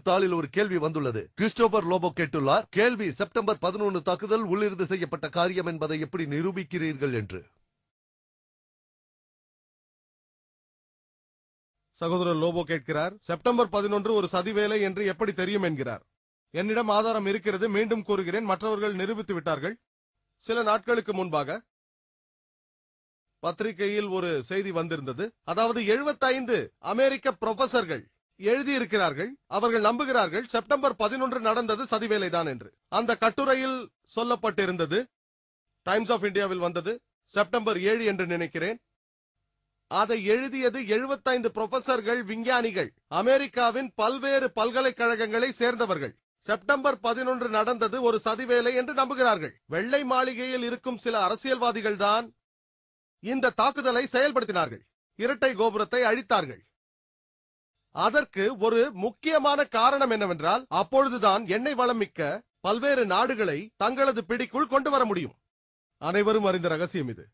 தாளில் ஒரு கேள்வி வந்துள்ளது. கிறிஸ்டோபர் லோபோ கேட்டுள்ளார். கேள்வி: செப்டம்பர் 11 தாக்குதல் உள்ளிருந்து செய்யப்பட்ட காரியம் என்பதை எப்படி நிரூபிக்கிறீர்கள் என்று. சகோதரர் லோபோ கேட்கிறார், செப்டம்பர் 11 ஒரு சதிவேலை என்று எப்படி தெரியும் என்கிறார். என்னிடம் ஆதாரம் இருக்கிறது. மீண்டும் கூறுகிறேன், மற்றவர்கள் நிரூபித்து விட்டார்கள். சில நாட்களுக்கு முன்பாக பத்திரிகையில் ஒரு செய்தி வந்திருந்தது. அதாவது 75 அமெரிக்க புரொஃபசர்கள் எழுதியிருக்கிறார்கள். அவர்கள் நம்புகிறார்கள் செப்டம்பர் 11 நடந்தது சதிவேலைதான் என்று. அந்த கட்டுரையில் சொல்லப்பட்டிருந்தது. டைம்ஸ் ஆஃப் இந்தியாவில் வந்தது. செப்டம்பர் 7 என்று நினைக்கிறேன். அதை எழுதியது 75 புரொஃபசர்கள், விஞ்ஞானிகள், அமெரிக்காவின் பல்வேறு பல்கலைக்கழகங்களை சேர்ந்தவர்கள். செப்டம்பர் 11 நடந்தது ஒரு சதிவேலை என்று நம்புகிறார்கள். வெள்ளை மாளிகையில் இருக்கும் சில அரசியல்வாதிகள் தான் இந்த தாக்குதலை செயல்படுத்தினார்கள். இரட்டை கோபுரத்தை அழித்தார்கள். அதற்கு ஒரு முக்கியமான காரணம் என்னவென்றால், அப்பொழுதுதான் எண்ணெய் வளம் மிக்க பல்வேறு நாடுகளை தங்களது பிடிக்குள் கொண்டு வர முடியும். அனைவரும் அறிந்த ரகசியம் இது.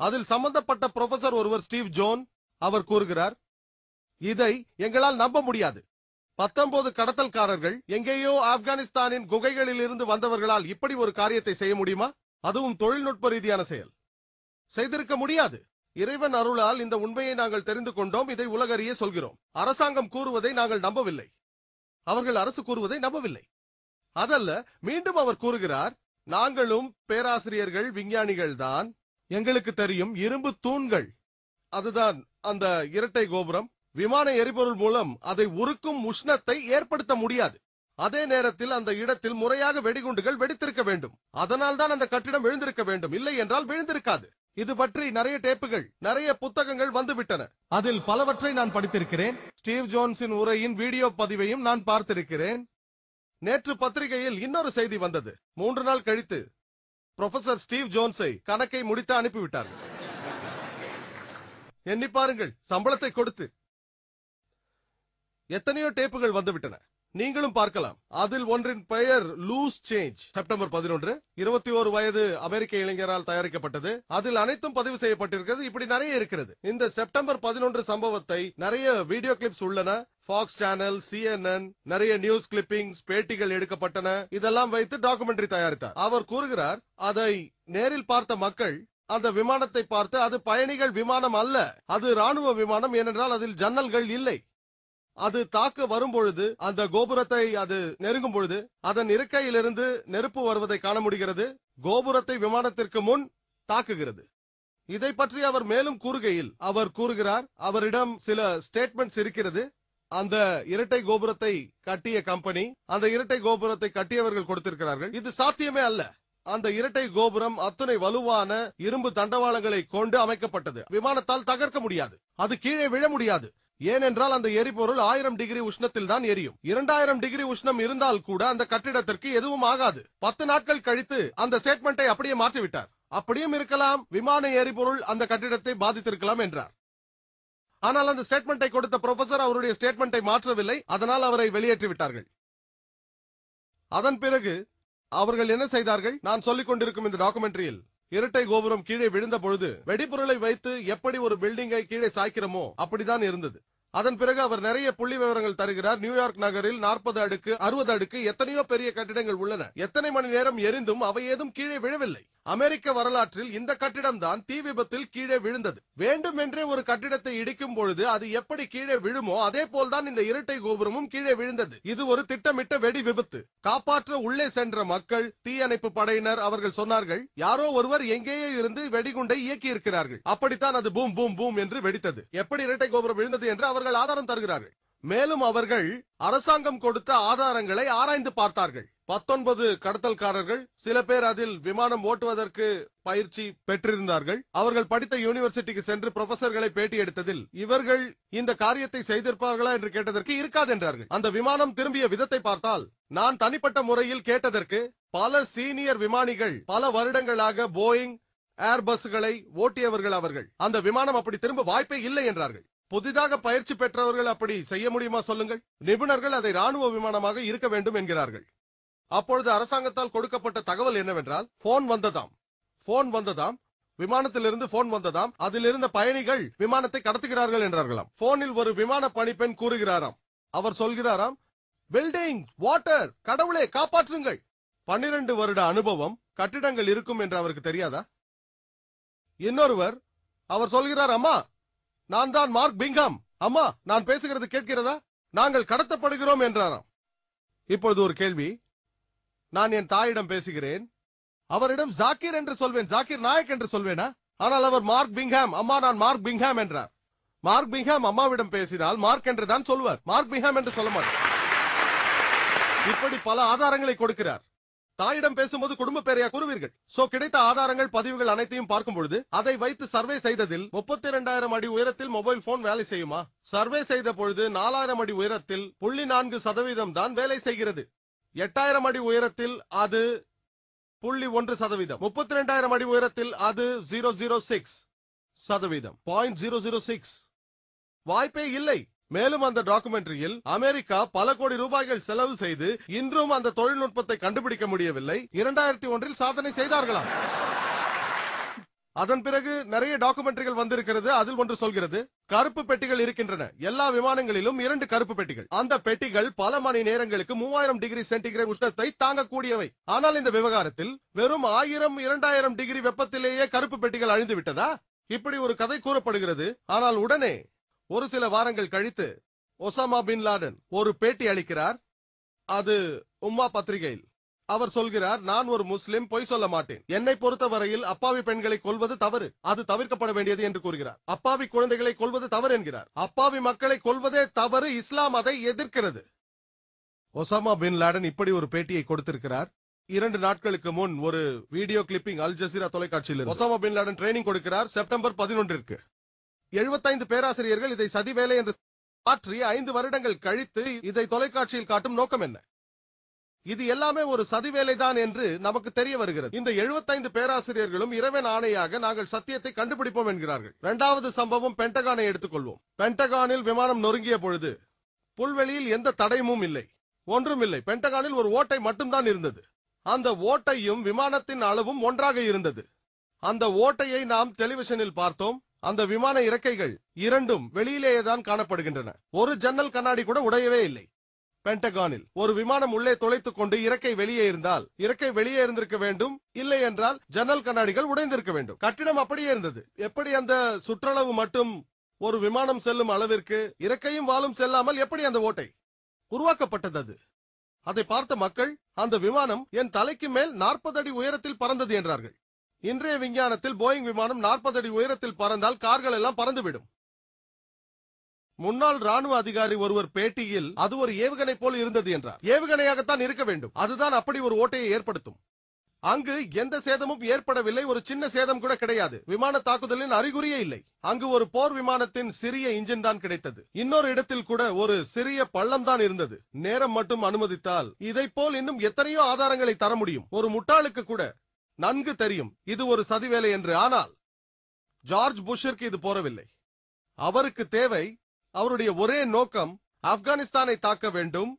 அதில் சம்பந்தப்பட்ட புரொஃபசர் ஒருவர் ஸ்டீவ் ஜோன், அவர் கூறுகிறார், இதை எங்களால் நம்ப முடியாது. 19 கடத்தல்காரர்கள் எங்கேயோ ஆப்கானிஸ்தானின் குகைகளில் இருந்து வந்தவர்களால் இப்படி ஒரு காரியத்தை செய்ய முடியுமா? அதுவும் தொழில்நுட்ப ரீதியான செயல். செய்திருக்க முடியாது. இறைவன் அருளால் இந்த உண்மையை நாங்கள் தெரிந்து கொண்டோம். இதை உலகறிய சொல்கிறோம். அரசாங்கம் கூறுவதை நாங்கள் நம்பவில்லை. அவர்கள் அரசு கூறுவதை நம்பவில்லை. அதல்ல, மீண்டும் அவர் கூறுகிறார், நாங்களும் பேராசிரியர்கள், விஞ்ஞானிகள் தான். எங்களுக்கு தெரியும், இரும்பு தூண்கள், அதுதான் அந்த இரட்டை கோபுரம். விமான எரிபொருள் மூலம் அதை உருக்கும் உஷ்ணத்தை ஏற்படுத்த முடியாது. அதே நேரத்தில் அந்த இடத்தில் முறையாக வெடிகுண்டுகள் வெடித்திருக்க வேண்டும். அதனால் தான் அந்த கட்டிடம் விழுந்திருக்க வேண்டும். இல்லை என்றால் விழுந்திருக்காது. இது பற்றி நிறைய டேப்புகள், நிறைய புத்தகங்கள் வந்துவிட்டன. அதில் பலவற்றை நான் படித்திருக்கிறேன். ஸ்டீவ் ஜோன்ஸின் உரையின் வீடியோ பதிவையும் நான் பார்த்திருக்கிறேன். நேற்று பத்திரிகையில் இன்னொரு செய்தி வந்தது. 3 நாள் கழித்து புரொஃபசர் ஸ்டீவ் ஜோன்ஸை கணக்கை முடித்து அனுப்பிவிட்டார்கள். எண்ணி பாருங்கள், சம்பளத்தை கொடுத்து. எத்தனையோ டேப்புகள் வந்துவிட்டன. நீங்களும் பார்க்கலாம். அதில் ஒன்றின் பெயர் லூஸ் சேஞ்ச். செப்டம்பர் 11 21 வயது அமெரிக்க இளைஞரால் தயாரிக்கப்பட்டது. அதில் அனைத்தும் பதிவு செய்யப்பட்டிருக்கிறது. இப்படி நிறைய இருக்கிறது. இந்த செப்டம்பர் 11 சம்பவத்தை நிறைய வீடியோ கிளிப்ஸ் உள்ளன. ஃபாக்ஸ் சேனல், CNN, நிறைய நியூஸ் கிளிப்பிங்ஸ், பேட்டிகள் எடுக்கப்பட்டன. இதெல்லாம் வைத்து டாக்குமெண்ட்ரி தயாரித்தார். அவர் கூறுகிறார், அதை நேரில் பார்த்த மக்கள் அந்த விமானத்தை பார்த்து, அது பயணிகள் விமானம் அல்ல, அது ராணுவ விமானம். ஏனென்றால் அதில் ஜன்னல்கள் இல்லை. அது தாக்க வரும்பொழுது, அந்த கோபுரத்தை அது நெருங்கும் பொழுது அதன் இறக்கையிலிருந்து நெருப்பு வருவதை காண முடிகிறது. கோபுரத்தை விமானத்திற்கு முன் தாக்குகிறது. இதை பற்றி அவர் மேலும் கூறுகையில் அவர் கூறுகிறார், அவரிடம் சில ஸ்டேட்மெண்ட்ஸ் இருக்கிறது. அந்த இரட்டை கோபுரத்தை கட்டிய கம்பெனி, அந்த இரட்டை கோபுரத்தை கட்டியவர்கள் கொடுத்திருக்கிறார்கள். இது சாத்தியமே அல்ல. அந்த இரட்டை கோபுரம் அத்தனை வலுவான இரும்பு தண்டவாளங்களை கொண்டு அமைக்கப்பட்டது. விமானத்தால் தகர்க்க முடியாது. அது கீழே விழ முடியாது. ஏனென்றால் அந்த எரிபொருள் 1000 டிகிரி உஷ்ணத்தில் தான் எரியும். 2000 டிகிரி உஷ்ணம் இருந்தால் கூட அந்த கட்டிடத்திற்கு எதுவும் ஆகாது. 10 நாட்கள் கழித்து அந்த ஸ்டேட்மெண்டை அப்படியே மாற்றிவிட்டார். அப்படியும் இருக்கலாம், விமான எரிபொருள் அந்த கட்டிடத்தை பாதித்திருக்கலாம் என்றார். ஆனால் அந்த ஸ்டேட்மெண்டை கொடுத்த புரொஃபசர் அவருடைய ஸ்டேட்மெண்டை மாற்றவில்லை. அதனால் அவரை வெளியேற்றிவிட்டார்கள். அதன் பிறகு அவர்கள் என்ன செய்தார்கள்? நான் சொல்லிக் கொண்டிருக்கும் இந்த டாக்குமெண்ட்ரியில் இரட்டை கோபுரம் கீழே விழுந்த பொழுது வெடிபொருளை வைத்து எப்படி ஒரு பில்டிங்கை கீழே சாய்க்கிறோமோ அப்படிதான் இருந்தது. அதன் பிறகு அவர் நிறைய புள்ளி விவரங்கள் தருகிறார். நியூயார்க் நகரில் 40 அடுக்கு 60 அடுக்கு எத்தனையோ பெரிய கட்டிடங்கள் உள்ளன. எத்தனை மணி நேரம் எரிந்தும் அவை ஏதும் கீழே விழவில்லை. அமெரிக்க வரலாற்றில் இந்த கட்டிடம் தான் தீ விபத்தில் கீழே விழுந்தது. வேண்டும் என்றே ஒரு கட்டிடத்தை இடிக்கும் பொழுது அது எப்படி கீழே விழுமோ அதே போல்தான் இந்த இரட்டை கோபுரமும் கீழே விழுந்தது. இது ஒரு திட்டமிட்ட வெடி விபத்து. காப்பாற்ற உள்ளே சென்ற மக்கள், தீயணைப்பு படையினர், அவர்கள் சொன்னார்கள், யாரோ ஒருவர் எங்கேயோ இருந்து வெடிகுண்டை இயக்கி இருக்கிறார்கள். அப்படித்தான் அது பூம் பூம் பூம் என்று வெடித்தது. எப்படி இரட்டை கோபுரம் விழுந்தது என்று அவர்கள் ஆதாரம் தருகிறார்கள். மேலும் அவர்கள் அரசாங்கம் கொடுத்த ஆதாரங்களை ஆராய்ந்து பார்த்தார்கள். 19 கடத்தல்காரர்கள், சில பேர் அதில் விமானம் ஓட்டுவதற்கு பயிற்சி பெற்றிருந்தார்கள். அவர்கள் படித்த யூனிவர்சிட்டிக்கு சென்று புரொஃபசர்களை பேட்டி எடுத்ததில் இவர்கள் இந்த காரியத்தை செய்திருப்பார்களா என்று கேட்டதற்கு இருக்காது என்றார்கள். அந்த விமானம் திரும்பிய விதத்தை பார்த்தால் நான் தனிப்பட்ட முறையில் கேட்டதற்கு பல சீனியர் விமானிகள் பல வருடங்களாக போயிங், ஏர்பஸ்களை ஓட்டியவர்கள் அவர்கள். அந்த விமானம் அப்படி திரும்ப வாய்ப்பே இல்லை என்றார்கள். புதிதாக பயிற்சி பெற்றவர்கள் அப்படி செய்ய முடியுமா சொல்லுங்கள்? நிபுணர்கள் அதை ராணுவ விமானமாக இருக்க வேண்டும் என்கிறார்கள். அப்பொழுது அரசாங்கத்தால் கொடுக்கப்பட்ட தகவல் என்னவென்றால், போன் வந்ததாம், விமானத்திலிருந்து போன் வந்ததாம், அதில் இருந்த பயணிகள் விமானத்தை கடத்துகிறார்கள் என்றார்களாம். போனில் ஒரு விமான பணிப்பெண் கூறுகிறாராம், அவர் சொல்கிறாராம், பில்டிங், வாட்டர், கடவுளே காப்பாற்றுங்கள். 12 வருட அனுபவம், கட்டிடங்கள் இருக்கும் என்று அவருக்கு தெரியாதா? இன்னொருவர், அவர் சொல்கிறார், அம்மா நான் தான் மார்க் பிங்ஹாம், அம்மா நான் பேசுகிறது கேட்கிறதா, நாங்கள் கடத்தப்படுகிறோம் என்றாராம். இப்பொழுது ஒரு கேள்வி, நான் என் தாயிடம் பேசுகிறேன், அவரிடம் ஜாக்கிர் என்று சொல்வேன், ஜாக்கிர் நாயக் என்று சொல்வேனா? ஆனால் அவர் மார்க் பிங்ஹாம், அம்மா நான் மார்க் பிங்ஹாம் என்றார். மார்க் பிங்ஹாம் அம்மாவிடம் பேசினால் மார்க் என்று தான் சொல்வார், மார்க் பிங்ஹாம் என்று சொல்ல மாட்டார். இப்படி பல ஆதாரங்களை கொடுக்கிறார். தாயிடம் பேசும்போது குடும்ப பெயரையா கூறுவீர்கள்? சோ கிடைத்த ஆதாரங்கள், பதிவுகள் அனைத்தையும் பார்க்கும் பொழுது அதை வைத்து சர்வே செய்ததில் 32,000 அடி உயரத்தில் மொபைல் போன் வேலை செய்யுமா? சர்வே செய்த பொழுது 4,000 அடி உயரத்தில் 0.4% தான் வேலை செய்கிறது. 8,000 அடி உயரத்தில் அது 0.1%. 32,000 அடி உயரத்தில் அது 0.06%. 0.006. வாய்ப்பே இல்லை. மேலும் அந்த டாக்குமெண்ட்ரியில் அமெரிக்கா பல கோடி ரூபாய்கள் செலவு செய்து இன்றும் அந்த தொழில்நுட்பத்தை கண்டுபிடிக்க முடியவில்லை. 2001 சாதனை செய்தார்களாம். அதன் பிறகு நிறைய டாக்குமெண்ட்ரிகள் வந்திருக்கிறது. அதில் ஒன்று சொல்கிறது, கருப்பு பெட்டிகள் இருக்கின்றன. எல்லா விமானங்களிலும் 2 கருப்பு பெட்டிகள். அந்த பெட்டிகள் பல மணி நேரங்களுக்கு 3000 டிகிரி சென்டிகிரேட் உஷ்ணத்தை தாங்கக்கூடியவை. ஆனால் இந்த விவகாரத்தில் வெறும் 1000-2000 டிகிரி வெப்பத்திலேயே கருப்பு பெட்டிகள் அழிந்து விட்டதா? இப்படி ஒரு கதை கூறப்படுகிறது. ஆனால் உடனே ஒரு சில வாரங்கள் கழித்து ஒசாமா பின் லாடன் ஒரு பேட்டி அளிக்கிறார். அது உம்மா பத்திரிகையில். அவர் சொல்கிறார், நான் ஒரு முஸ்லிம், பொய் சொல்ல மாட்டேன். என்னை பொறுத்தவரையில் அப்பாவி பெண்களை கொல்வது தவறு, அது தவிர்க்கப்பட வேண்டியது என்று கூறுகிறார். அப்பாவி குழந்தைகளை கொல்வது தவறு என்கிறார். அப்பாவி மக்களை கொல்வதே தவறு, இஸ்லாம் அதை எதிர்க்கிறது. ஒசாமா பின் லாடன் இப்படி ஒரு பேட்டியை கொடுத்திருக்கிறார். 2 நாட்களுக்கு முன் ஒரு வீடியோ கிளிப்பிங் அல் ஜசீரா தொலைக்காட்சியில் ஒசாமா பின் லாடன் ட்ரைனிங் கொடுக்கிறார். செப்டம்பர் 11 75 பேராசிரியர்கள் இதை சதி வேலை என்று மாற்றி 5 வருடங்கள் கழித்து இதை தொலைக்காட்சியில் காட்டும் நோக்கம் என்ன? இது எல்லாமே ஒரு சதி வேலைதான் என்று நமக்கு தெரிய வருகிறது. இந்த 75 பேராசிரியர்களும் இறைவன் ஆணையாக நாங்கள் சத்தியத்தை கண்டுபிடிப்போம் என்கிறார்கள். 2வது சம்பவம் பென்டகானை எடுத்துக்கொள்வோம். பென்டகானில் விமானம் நொறுங்கிய பொழுது புல்வெளியில் எந்த தடயமும் இல்லை, ஒன்றும் இல்லை. பென்டகானில் ஒரு ஓட்டை மட்டும்தான் இருந்தது. அந்த ஓட்டையும் விமானத்தின் அளவும் ஒன்றாக இருந்தது. அந்த ஓட்டையை நாம் டெலிவிஷனில் பார்த்தோம். அந்த விமான இறக்கைகள் இரண்டும் வெளியிலேயே தான் காணப்படுகின்றன. ஒரு ஜன்னல் கண்ணாடி கூட உடையவே இல்லை. பென்டகானில் ஒரு விமானம் உள்ளே துளைத்துக் கொண்டு இறக்கை வெளியே இருந்தால் இறக்கை வெளியே இருந்திருக்க வேண்டும், இல்லை என்றால் ஜன்னல் கண்ணாடிகள் உடைந்திருக்க வேண்டும். கட்டிடம் அப்படியே இருந்தது. எப்படி அந்த சுற்றளவு மட்டும் ஒரு விமானம் செல்லும் அளவிற்கு இறக்கையும் வாலும் செல்லாமல் எப்படி அந்த ஓட்டை உருவாக்கப்பட்டது? அதை பார்த்த மக்கள், அந்த விமானம் என் தலைக்கு மேல் 40 அடி உயரத்தில் பறந்தது என்றார்கள். இன்றைய விஞ்ஞானத்தில் போயிங் விமானம் 40 அடி உயரத்தில் பறந்தால் கார்கள் எல்லாம் பறந்துவிடும். முன்னாள் ராணுவ அதிகாரி ஒருவர் பேட்டியில் அது ஒரு ஏவுகணை போல் இருந்தது என்றார். ஏவுகணையாகத்தான் இருக்க வேண்டும், அதுதான் அப்படி ஒரு ஓட்டையை ஏற்படுத்தும். அங்கு எந்த சேதமும் ஏற்படவில்லை, ஒரு சின்ன சேதம் கூட கிடையாது. விமான தாக்குதலின் அறிகுறியே இல்லை. அங்கு ஒரு போர் விமானத்தின் சிறிய இன்ஜின் தான் கிடைத்தது. இன்னொரு இடத்தில் கூட ஒரு சிறிய பள்ளம் தான் இருந்தது. நேரம் மட்டும் அனுமதித்தால் இதை போல் இன்னும் எத்தனையோ ஆதாரங்களை தர முடியும். ஒரு முட்டாளுக்கு கூட நன்கு தெரியும் இது ஒரு சதி வேலை என்று. ஆனால் ஜார்ஜ் புஷ்ஷிற்கு இது போறவில்லை. அவருக்கு தேவை, அவருடைய ஒரே நோக்கம் ஆப்கானிஸ்தானை தாக்க வேண்டும்.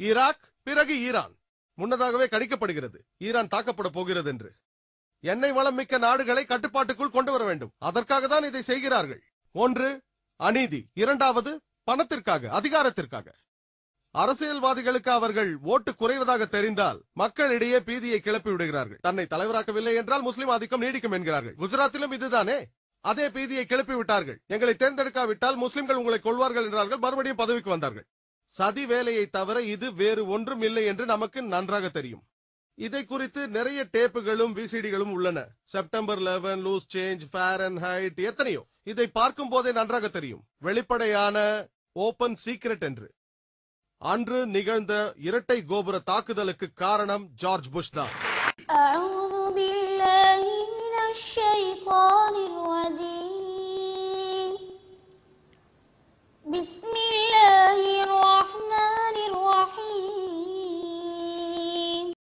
ஈராக், பிறகு ஈரான். முன்னதாகவே கணிக்கப்படுகிறது ஈரான் தாக்கப்பட போகிறது என்று. எண்ணெய் வளம் மிக்க நாடுகளை கட்டுப்பாட்டுக்குள் கொண்டு வர வேண்டும். அதற்காக தான் இதை செய்கிறார்கள். ஒன்று அநீதி, 2வது பணத்திற்காக, அதிகாரத்திற்காக. அரசியல்வாதிகளுக்கு அவர்கள் ஓட்டு குறைவதாக தெரிந்தால் மக்களிடையே பீதியை கிளப்பி விடுகிறார்கள். தன்னை தலைவராக்கவில்லை என்றால் முஸ்லிம் ஆதிக்கம் நீடிக்கும் என்கிறார்கள். குஜராத்திலும் இதுதானே, அதே பீதியை கிளப்பி விட்டார்கள். எங்களை தேர்ந்தெடுக்காவிட்டால் முஸ்லிம்கள் உங்களை கொள்வார்கள் என்றார்கள். மறுபடியும் பதவிக்கு வந்தார்கள். சதி வேலையை தவிர இது வேறு ஒன்றும் இல்லை என்று நமக்கு நன்றாக தெரியும். இதை குறித்து நிறைய டேப்புகளும் விசிடிகளும் உள்ளன. செப்டம்பர் 11, லூஸ் சேஞ்ச், ஃபாரன்ஹைட், எத்தனையோ. இதை பார்க்கும் போதே நன்றாக தெரியும், வெளிப்படையான ஓபன் சீக்ரெட் என்று. அன்று நிகழ்ந்த இரட்டை கோபுர தாக்குதலுக்கு காரணம் ஜார்ஜ் புஷ் தான்.